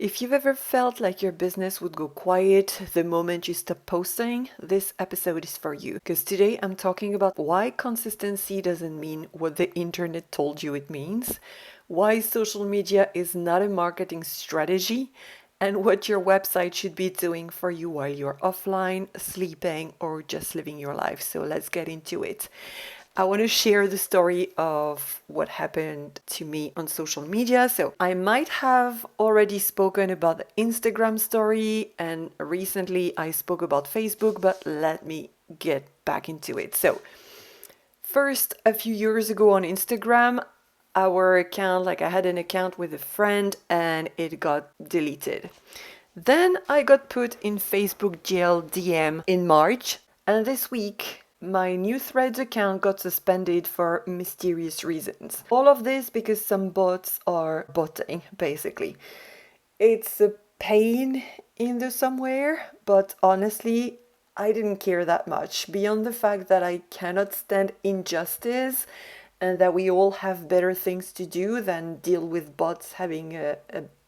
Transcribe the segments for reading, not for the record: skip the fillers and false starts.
If you've ever felt like your business would go quiet the moment you stop posting, this episode is for you. Because today I'm talking about why consistency doesn't mean what the internet told you it means, why social media is not a marketing strategy, and what your website should be doing for you while you're offline, sleeping, or just living your life. So let's get into it. I want to share the story of what happened to me on social media. So I might have already spoken about the Instagram story, and recently I spoke about Facebook, but let me get back into it. So first, a few years ago on Instagram, our account, like I had an account with a friend and it got deleted. Then I got put in Facebook jail DM in March, and this week my new Threads account got suspended for mysterious reasons. All of this because some bots are botting, basically. It's a pain in the somewhere, but honestly, I didn't care that much. Beyond the fact that I cannot stand injustice and that we all have better things to do than deal with bots having a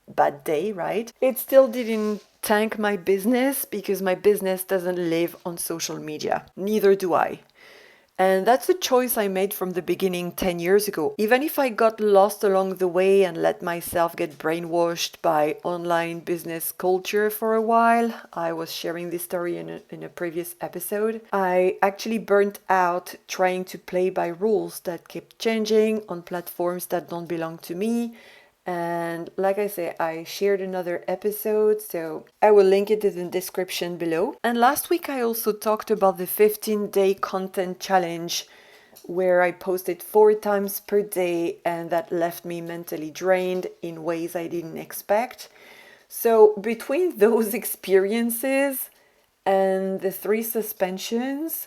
bad day, right? It still didn't tank my business because my business doesn't live on social media. Neither do I. And that's a choice I made from the beginning 10 years ago. Even if I got lost along the way and let myself get brainwashed by online business culture for a while, I was sharing this story in a previous episode. I actually burnt out trying to play by rules that kept changing on platforms that don't belong to me. And like I say, I shared another episode, so I will link it in the description below. And last week I also talked about the 15-day content challenge where I posted 4 times per day, and that left me mentally drained in ways I didn't expect. So between those experiences and the 3 suspensions,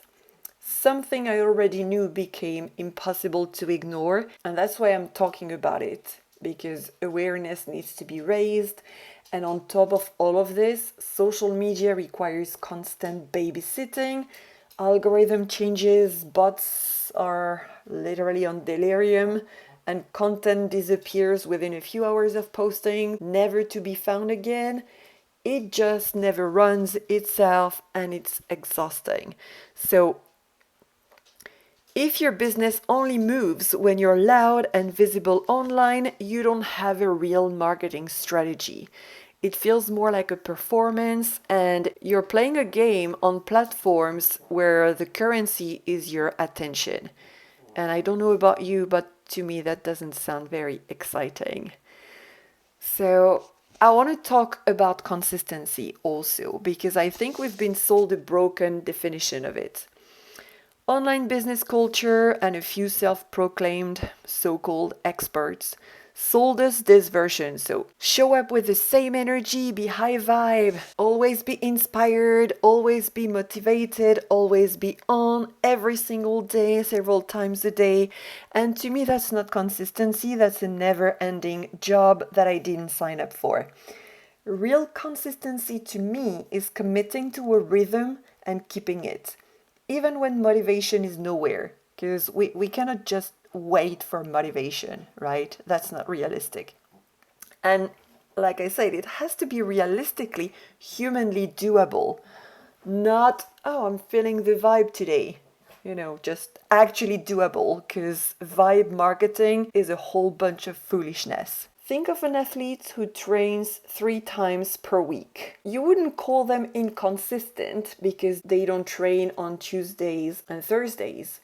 something I already knew became impossible to ignore, and that's why I'm talking about it. Because awareness needs to be raised. And on top of all of this, social media requires constant babysitting, algorithm changes, bots are literally on delirium, and content disappears within a few hours of posting, never to be found again. It just never runs itself and it's exhausting. So if your business only moves when you're loud and visible online, you don't have a real marketing strategy. It feels more like a performance, and you're playing a game on platforms where the currency is your attention. And I don't know about you, but to me that doesn't sound very exciting. So I want to talk about consistency also, because I think we've been sold a broken definition of it. Online business culture and a few self-proclaimed so-called experts sold us this version. So show up with the same energy, be high vibe, always be inspired, always be motivated, always be on every single day, several times a day. And to me, that's not consistency. That's a never-ending job that I didn't sign up for. Real consistency to me is committing to a rhythm and keeping it, even when motivation is nowhere, because we cannot just wait for motivation, right? That's not realistic. And like I said, it has to be realistically, humanly doable, not, oh, I'm feeling the vibe today. Just actually doable, because vibe marketing is a whole bunch of foolishness. Think of an athlete who trains 3 times per week. You wouldn't call them inconsistent because they don't train on Tuesdays and Thursdays.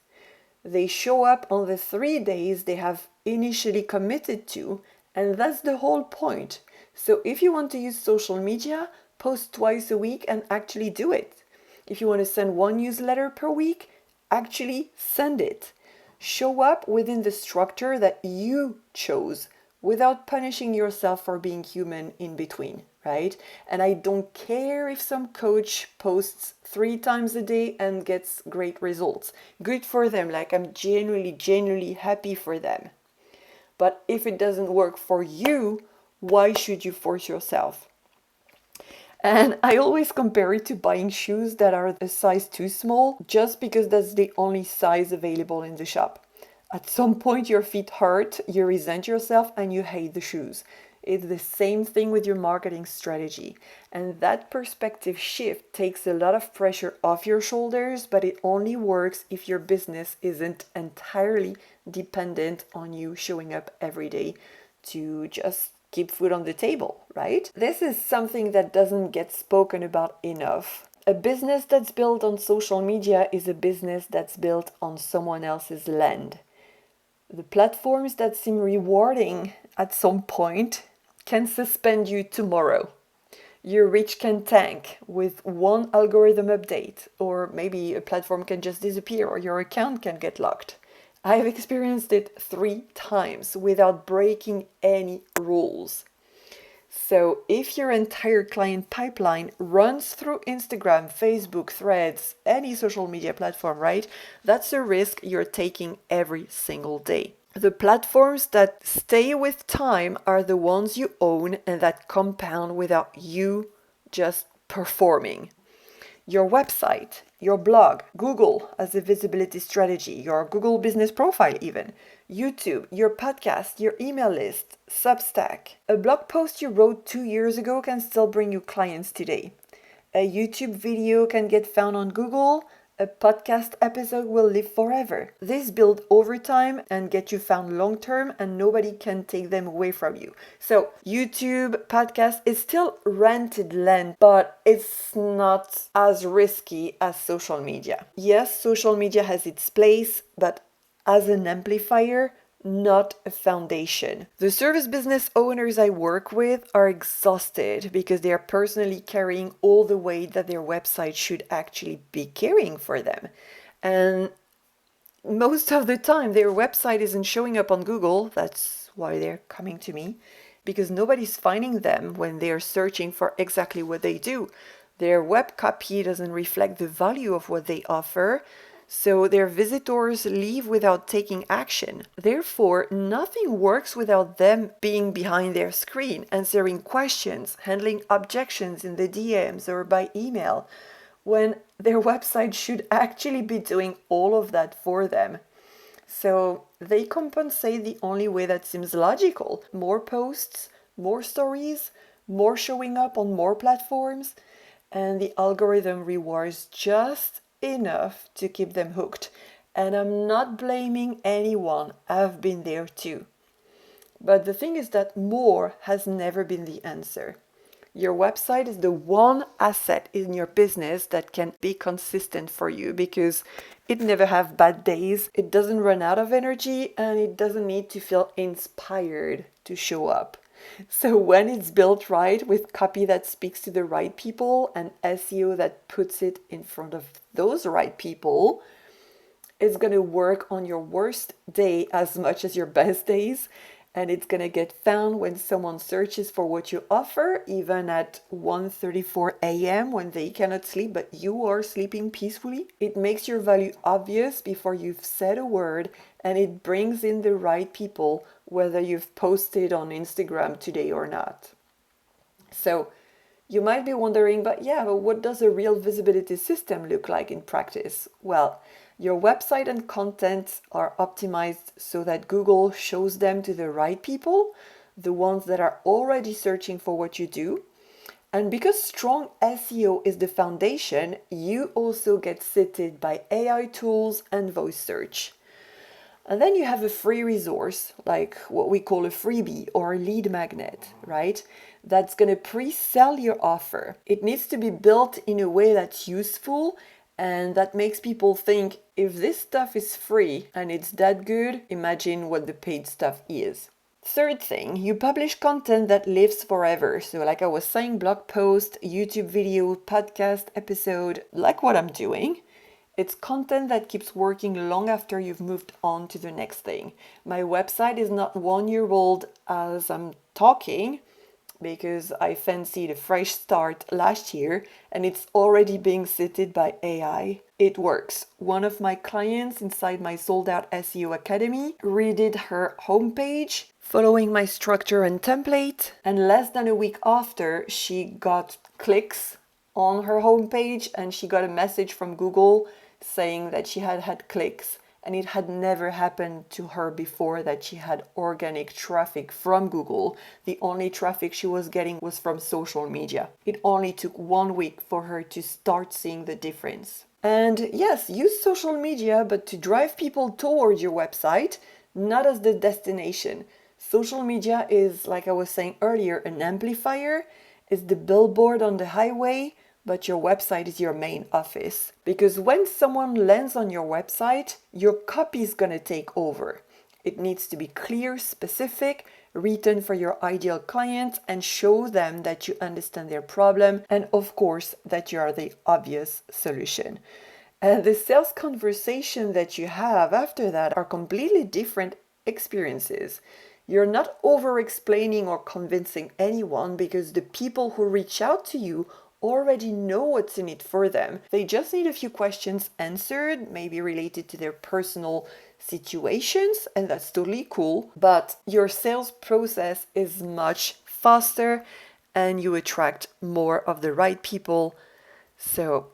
They show up on the 3 days they have initially committed to, and that's the whole point. So if you want to use social media, post twice a week and actually do it. If you want to send 1 newsletter per week, actually send it. Show up within the structure that you chose, without punishing yourself for being human in between, right? And I don't care if some coach posts 3 times a day and gets great results. Good for them. Like, I'm genuinely happy for them. But if it doesn't work for you, why should you force yourself? And I always compare it to buying shoes that are a size too small, just because that's the only size available in the shop. At some point, your feet hurt, you resent yourself, and you hate the shoes. It's the same thing with your marketing strategy. And that perspective shift takes a lot of pressure off your shoulders, but it only works if your business isn't entirely dependent on you showing up every day to just keep food on the table, right? This is something that doesn't get spoken about enough. A business that's built on social media is a business that's built on someone else's land. The platforms that seem rewarding at some point can suspend you tomorrow. Your reach can tank with one algorithm update, or maybe a platform can just disappear, or your account can get locked. I've experienced it 3 times without breaking any rules. So if your entire client pipeline runs through Instagram, Facebook, Threads, any social media platform, right? That's a risk you're taking every single day. The platforms that stay with time are the ones you own and that compound without you just performing. Your website, your blog, Google as a visibility strategy, your Google business profile even, YouTube, your podcast, your email list, Substack. A blog post you wrote 2 years ago can still bring you clients today. A YouTube video can get found on Google. A podcast episode will live forever. This build over time and get you found long term, and nobody can take them away from you. So YouTube, podcast is still rented land, but it's not as risky as social media. Yes, social media has its place, but as an amplifier, not a foundation. The service business owners I work with are exhausted because they are personally carrying all the weight that their website should actually be carrying for them. And most of the time, their website isn't showing up on Google. That's why they're coming to me, because nobody's finding them when they're searching for exactly what they do. Their web copy doesn't reflect the value of what they offer. So their visitors leave without taking action. Therefore, nothing works without them being behind their screen, answering questions, handling objections in the DMs or by email, when their website should actually be doing all of that for them. So they compensate the only way that seems logical. More posts, more stories, more showing up on more platforms, and the algorithm rewards just enough to keep them hooked. And I'm not blaming anyone, I've been there too. But the thing is that more has never been the answer. Your website is the one asset in your business that can be consistent for you because it never has bad days, it doesn't run out of energy, and it doesn't need to feel inspired to show up. So when it's built right, with copy that speaks to the right people and SEO that puts it in front of those right people, it's going to work on your worst day as much as your best days. And it's going to get found when someone searches for what you offer, even at 1:34 a.m. when they cannot sleep, but you are sleeping peacefully. It makes your value obvious before you've said a word, and it brings in the right people, whether you've posted on Instagram today or not. So you might be wondering, but what does a real visibility system look like in practice? Well, your website and content are optimized so that Google shows them to the right people, the ones that are already searching for what you do. And because strong SEO is the foundation, you also get cited by AI tools and voice search. And then you have a free resource, like what we call a freebie or a lead magnet, right? That's going to pre-sell your offer. It needs to be built in a way that's useful and that makes people think, if this stuff is free and it's that good, imagine what the paid stuff is. Third thing, you publish content that lives forever. So like I was saying, blog post, YouTube video, podcast episode, like what I'm doing. It's content that keeps working long after you've moved on to the next thing. My website is not 1 year old as I'm talking, because I fancied a fresh start last year and it's already being cited by AI. It works. One of my clients inside my sold out SEO Academy redid her homepage following my structure and template, and less than a week after, she got clicks on her homepage and she got a message from Google saying that she had had clicks and it had never happened to her before that she had organic traffic from Google. The only traffic she was getting was from social media. It only took 1 week for her to start seeing the difference. And yes, use social media, but to drive people towards your website, not as the destination. Social media is, like I was saying earlier, an amplifier, is the billboard on the highway, but your website is your main office. Because when someone lands on your website, your copy is going to take over. It needs to be clear, specific, written for your ideal client, and show them that you understand their problem and, of course, that you are the obvious solution. And the sales conversation that you have after that are completely different experiences. You're not over explaining or convincing anyone because the people who reach out to you already know what's in it for them. They just need a few questions answered, maybe related to their personal situations, and that's totally cool. But your sales process is much faster and you attract more of the right people. So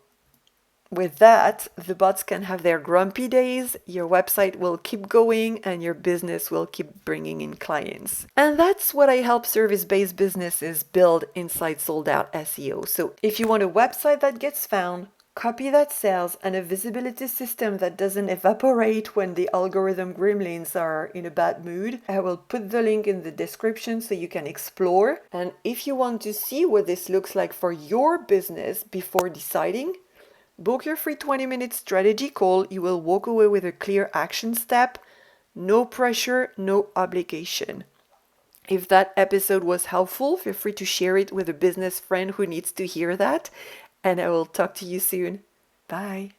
with that, the bots can have their grumpy days, your website will keep going, and your business will keep bringing in clients. And that's what I help service-based businesses build inside Sold Out SEO. So if you want a website that gets found, copy that sells, and a visibility system that doesn't evaporate when the algorithm gremlins are in a bad mood, I will put the link in the description so you can explore. And if you want to see what this looks like for your business before deciding, book your free 20-minute strategy call. You will walk away with a clear action step. No pressure, no obligation. If that episode was helpful, feel free to share it with a business friend who needs to hear that. And I will talk to you soon. Bye.